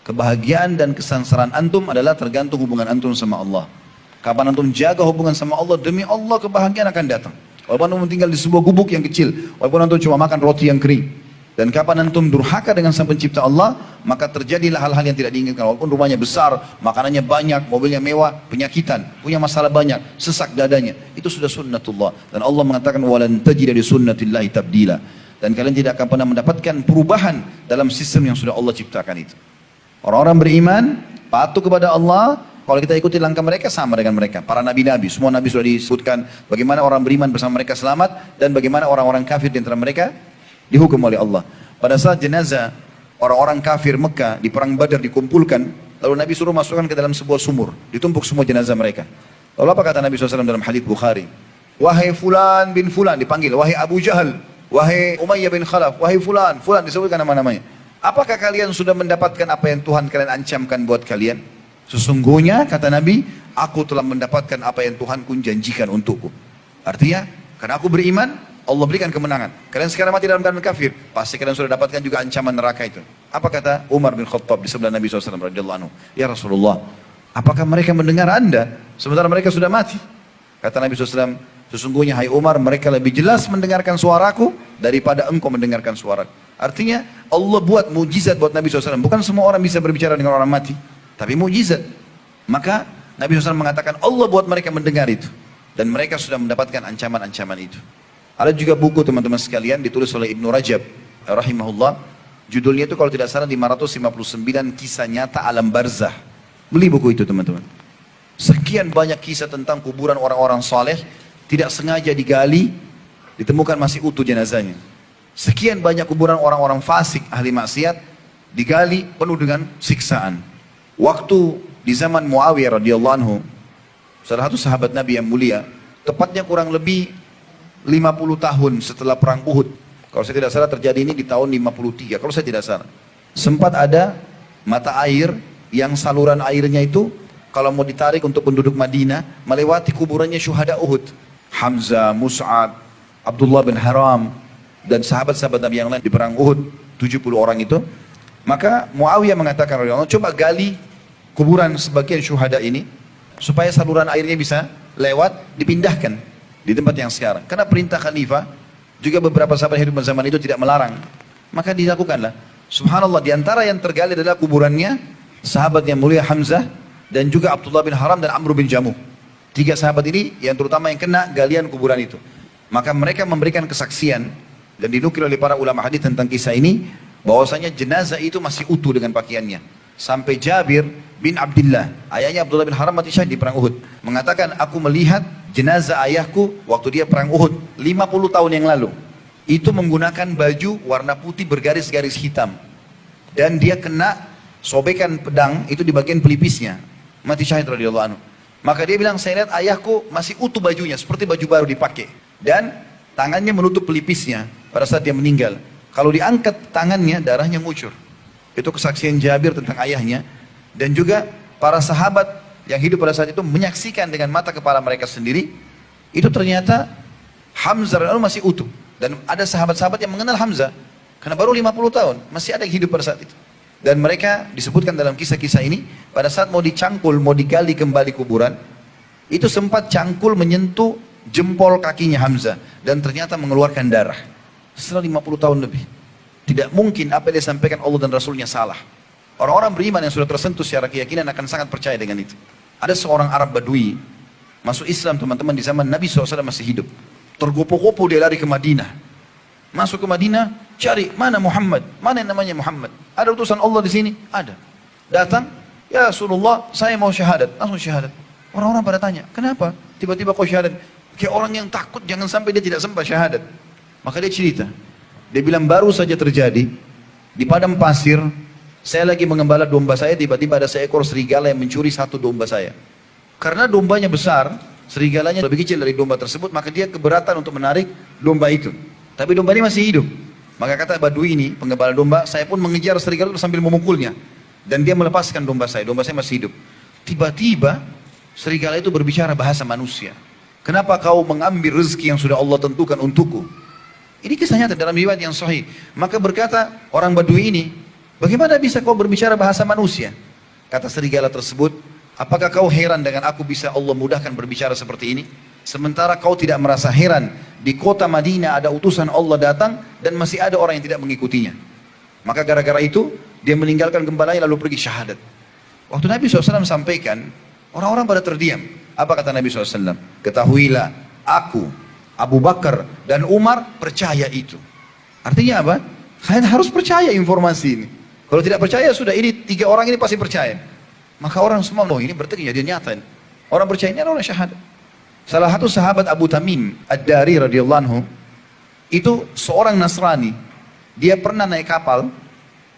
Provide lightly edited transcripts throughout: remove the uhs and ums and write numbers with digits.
Kebahagiaan dan kesengsaraan antum adalah tergantung hubungan antum sama Allah. Kapan antum jaga hubungan sama Allah, demi Allah kebahagiaan akan datang. Walaupun antum tinggal di sebuah gubuk yang kecil, walaupun antum cuma makan roti yang kering. Dan kapan antum durhaka dengan sang pencipta Allah, maka terjadilah hal-hal yang tidak diinginkan. Walaupun rumahnya besar, makanannya banyak, mobilnya mewah, penyakitan, punya masalah banyak, sesak dadanya. Itu sudah sunnatullah. Dan Allah mengatakan, walan tajida li sunnatillahi tabdila. Dan kalian tidak akan pernah mendapatkan perubahan dalam sistem yang sudah Allah ciptakan itu. Orang-orang beriman, patuh kepada Allah, kalau kita ikuti langkah mereka sama dengan mereka. Para nabi-nabi, semua nabi sudah disebutkan bagaimana orang beriman bersama mereka selamat dan bagaimana orang-orang kafir di antara mereka dihukum oleh Allah. Pada saat jenazah orang-orang kafir Mekah di perang Badar dikumpulkan, lalu Nabi suruh masukkan ke dalam sebuah sumur, ditumpuk semua jenazah mereka. Lalu apa kata Nabi SAW dalam hadits Bukhari? Wahai fulan bin fulan, dipanggil, wahai Abu Jahal, wahai Umayyah bin Khalaf, wahai fulan, fulan, disebutkan nama-namanya. Apakah kalian sudah mendapatkan apa yang Tuhan kalian ancamkan buat kalian? Sesungguhnya, kata Nabi, aku telah mendapatkan apa yang Tuhanku janjikan untukku. Artinya, karena aku beriman, Allah berikan kemenangan. Kalian sekarang mati dalam keadaan kafir, pasti kalian sudah dapatkan juga ancaman neraka itu. Apa kata Umar bin Khattab di sebelah Nabi SAW radhiyallahu anhu? Ya Rasulullah, apakah mereka mendengar Anda sementara mereka sudah mati? Kata Nabi SAW, sesungguhnya hai Umar, mereka lebih jelas mendengarkan suaraku daripada engkau mendengarkan suaraku. Artinya Allah buat mujizat buat Nabi SAW. Bukan semua orang bisa berbicara dengan orang mati, tapi mujizat. Maka Nabi SAW mengatakan Allah buat mereka mendengar itu. Dan mereka sudah mendapatkan ancaman-ancaman itu. Ada juga buku teman-teman sekalian ditulis oleh Ibnu Rajab rahimahullah. Judulnya itu kalau tidak salah 559 kisah nyata alam barzah. Beli buku itu teman-teman. Sekian banyak kisah tentang kuburan orang-orang saleh, tidak sengaja digali, ditemukan masih utuh jenazahnya. Sekian banyak kuburan orang-orang fasik, ahli maksiat, digali penuh dengan siksaan. Waktu di zaman Muawiyah radhiyallahu anhu, salah satu sahabat Nabi yang mulia, tepatnya kurang lebih 50 tahun setelah perang Uhud. Kalau saya tidak salah terjadi ini di tahun 53, kalau saya tidak salah. Sempat ada mata air yang saluran airnya itu kalau mau ditarik untuk penduduk Madinah melewati kuburannya syuhada Uhud. Hamzah, Mus'ab, Abdullah bin Haram dan sahabat-sahabat Nabi yang lain di perang Uhud, 70 orang itu. Maka Muawiyah mengatakan, coba gali kuburan sebagian syuhada ini supaya saluran airnya bisa lewat, dipindahkan di tempat yang sekarang. Karena perintah khalifah, juga beberapa sahabat hidup zaman itu tidak melarang. Maka dilakukanlah. Subhanallah, di antara yang tergali adalah kuburannya sahabat yang mulia Hamzah dan juga Abdullah bin Haram dan Amr bin Jamuh. 3 sahabat ini yang terutama yang kena galian kuburan itu. Maka mereka memberikan kesaksian dan dinukil oleh para ulama hadis tentang kisah ini, bahwasanya jenazah itu masih utuh dengan pakaiannya. Sampai Jabir bin Abdullah, ayahnya Abdullah bin Haram mati syahid di perang Uhud, mengatakan, aku melihat jenazah ayahku waktu dia perang Uhud 50 tahun yang lalu. Itu menggunakan baju warna putih bergaris-garis hitam. Dan dia kena sobekan pedang itu di bagian pelipisnya. Mati syahid radhiyallahu anhu. Maka dia bilang, saya lihat ayahku masih utuh bajunya, seperti baju baru dipakai. Dan tangannya menutup pelipisnya pada saat dia meninggal. Kalau diangkat tangannya, darahnya ngucur. Itu kesaksian Jabir tentang ayahnya. Dan juga para sahabat yang hidup pada saat itu menyaksikan dengan mata kepala mereka sendiri. Itu ternyata Hamzah masih utuh. Dan ada sahabat-sahabat yang mengenal Hamzah. Karena baru 50 tahun, masih ada yang hidup pada saat itu. Dan mereka disebutkan dalam kisah-kisah ini, pada saat mau dicangkul, mau digali kembali kuburan, itu sempat cangkul menyentuh jempol kakinya Hamzah. Dan ternyata mengeluarkan darah. Setelah 50 tahun lebih. Tidak mungkin apa yang disampaikan Allah dan Rasulnya salah. Orang-orang beriman yang sudah tersentuh secara keyakinan akan sangat percaya dengan itu. Ada seorang Arab Badui masuk Islam teman-teman di zaman Nabi SAW masih hidup. Tergopoh-gopoh dia lari ke Madinah. Masuk ke Madinah, cari mana Muhammad, mana yang namanya Muhammad. Ada utusan Allah di sini? Ada. Datang, ya Rasulullah, saya mau syahadat. Langsung syahadat. Orang-orang pada tanya, kenapa tiba-tiba kau syahadat? Kayak orang yang takut jangan sampai dia tidak sempat syahadat. Maka dia cerita. Dia bilang baru saja terjadi di padang pasir, saya lagi mengembala domba saya, tiba-tiba ada seekor serigala yang mencuri satu domba saya. Karena dombanya besar, serigalanya lebih kecil dari domba tersebut, maka dia keberatan untuk menarik domba itu. Tapi domba ini masih hidup. Maka kata Badui ini, penggembala domba, saya pun mengejar serigala itu sambil memukulnya. Dan dia melepaskan domba saya masih hidup. Tiba-tiba serigala itu berbicara bahasa manusia. Kenapa kau mengambil rezeki yang sudah Allah tentukan untukku? Ini kisah nyata dalam riwayat yang sahih. Maka berkata orang Badui ini, Bagaimana bisa kau berbicara bahasa manusia? Kata serigala tersebut, apakah kau heran dengan aku bisa Allah mudahkan berbicara seperti ini? Sementara kau tidak merasa heran, di kota Madinah ada utusan Allah datang dan masih ada orang yang tidak mengikutinya. Maka gara-gara itu, dia meninggalkan gembalanya lalu pergi syahadat. Waktu Nabi SAW sampaikan, orang-orang pada terdiam. Apa kata Nabi SAW? Ketahuilah, aku, Abu Bakar dan Umar percaya itu. Artinya apa? Kalian harus percaya informasi ini. Kalau tidak percaya sudah, ini 3 orang ini pasti percaya. Maka orang semua, oh ini berarti kejadian nyata ini. Orang percaya ini adalah orang syahadat. Salah satu sahabat Abu Tamim Ad-Dari radhiyallahu anhu, itu seorang Nasrani. Dia pernah naik kapal.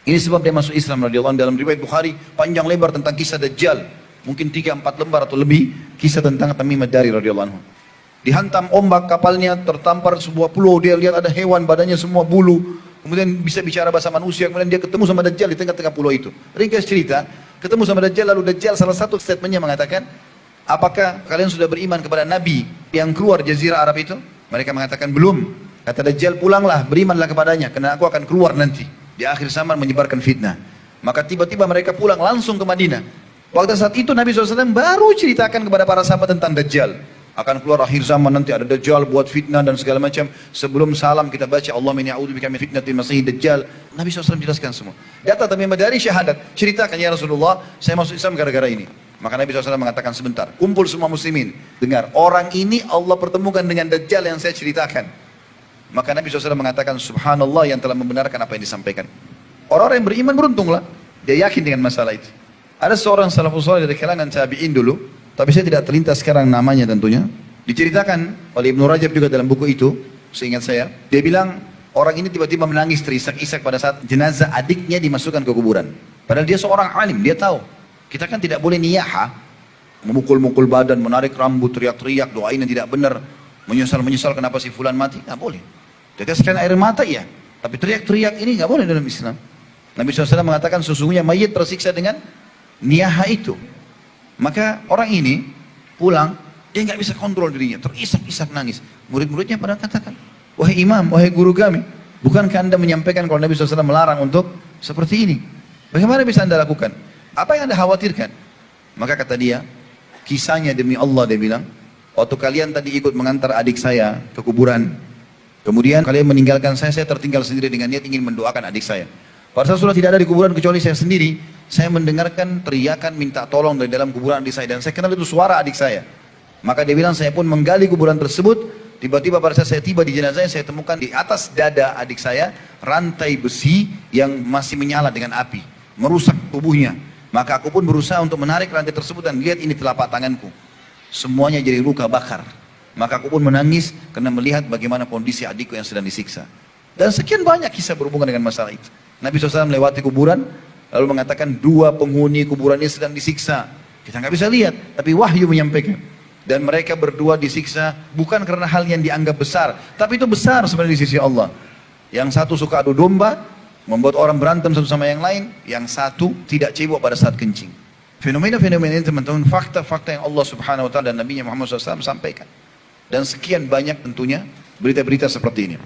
Ini sebab dia masuk Islam radhiyallahu anhu. Dalam riwayat Bukhari panjang lebar tentang kisah Dajjal. Mungkin 3-4 lembar atau lebih kisah tentang Tamim Ad-Dari radhiyallahu anhu. Dihantam ombak kapalnya, tertampar sebuah pulau. Dia lihat ada hewan badannya semua bulu. Kemudian bisa bicara bahasa manusia. Kemudian dia ketemu sama Dajjal di tengah-tengah pulau itu. Ringkas cerita, ketemu sama Dajjal, lalu Dajjal salah satu statementnya mengatakan, apakah kalian sudah beriman kepada Nabi yang keluar jazirah Arab itu? Mereka mengatakan belum. Kata Dajjal, pulanglah, berimanlah kepadanya, karena aku akan keluar nanti di akhir zaman menyebarkan fitnah. Maka tiba-tiba mereka pulang langsung ke Madinah. Waktu saat itu Nabi SAW baru ceritakan kepada para sahabat tentang Dajjal. Akan keluar akhir zaman nanti ada Dajjal buat fitnah dan segala macam. Sebelum salam kita baca Allahumma inni a'udzubika min fitnatil masih Dajjal. Nabi SAW jelaskan semua. Datang Tamim Ad-Dari syahadat, ceritakan ya Rasulullah, saya masuk Islam gara-gara ini. Maka Nabi SAW mengatakan sebentar, kumpul semua muslimin. Dengar, orang ini Allah pertemukan dengan Dajjal yang saya ceritakan. Maka Nabi SAW mengatakan subhanallah yang telah membenarkan apa yang disampaikan. Orang-orang yang beriman beruntunglah. Dia yakin dengan masalah itu. Ada seorang salafus saleh dari kalangan tabi'in dulu, tapi saya tidak terlintas sekarang namanya tentunya. Diceritakan oleh Ibnu Rajab juga dalam buku itu, seingat saya. Dia bilang, orang ini tiba-tiba menangis terisak-isak pada saat jenazah adiknya dimasukkan ke kuburan. Padahal dia seorang alim, dia tahu. Kita kan tidak boleh niyaha, memukul-mukul badan, menarik rambut, teriak-teriak, doain yang tidak benar, menyesal-menyesal kenapa si fulan mati, nggak boleh. Teteskan air mata ya, tapi teriak-teriak ini nggak boleh dalam Islam. Nabi SAW mengatakan sesungguhnya mayit tersiksa dengan niyaha itu. Maka orang ini pulang, dia nggak bisa kontrol dirinya, terisak-isak nangis. Murid-muridnya pada katakan, wahai imam, wahai guru kami, bukankah anda menyampaikan kalau Nabi SAW melarang untuk seperti ini? Bagaimana bisa anda lakukan? Apa yang anda khawatirkan? Maka kata dia, kisahnya demi Allah, dia bilang, waktu kalian tadi ikut mengantar adik saya ke kuburan, kemudian kalian meninggalkan saya tertinggal sendiri dengan niat ingin mendoakan adik saya. Pada saat sudah tidak ada di kuburan kecuali saya sendiri, saya mendengarkan teriakan minta tolong dari dalam kuburan adik saya dan saya kenal itu suara adik saya. Maka dia bilang saya pun menggali kuburan tersebut. Tiba-tiba pada saat saya tiba di jenazahnya saya temukan di atas dada adik saya rantai besi yang masih menyala dengan api, merusak tubuhnya. Maka aku pun berusaha untuk menarik rantai tersebut dan lihat ini telapak tanganku, semuanya jadi luka bakar. Maka aku pun menangis karena melihat bagaimana kondisi adikku yang sedang disiksa. Dan sekian banyak kisah berhubungan dengan masalah itu. Nabi SAW melewati kuburan, lalu mengatakan 2 penghuni kuburan ini sedang disiksa. Kita nggak bisa lihat, tapi wahyu menyampaikan. Dan mereka berdua disiksa bukan karena hal yang dianggap besar, tapi itu besar sebenarnya di sisi Allah. Yang satu suka adu domba, membuat orang berantem satu sama yang lain. Yang satu tidak cebok pada saat kencing. Fenomena-fenomena ini teman-teman, fakta-fakta yang Allah Subhanahu Wa Taala dan Nabi Muhammad SAW sampaikan. Dan sekian banyak tentunya berita-berita seperti ini.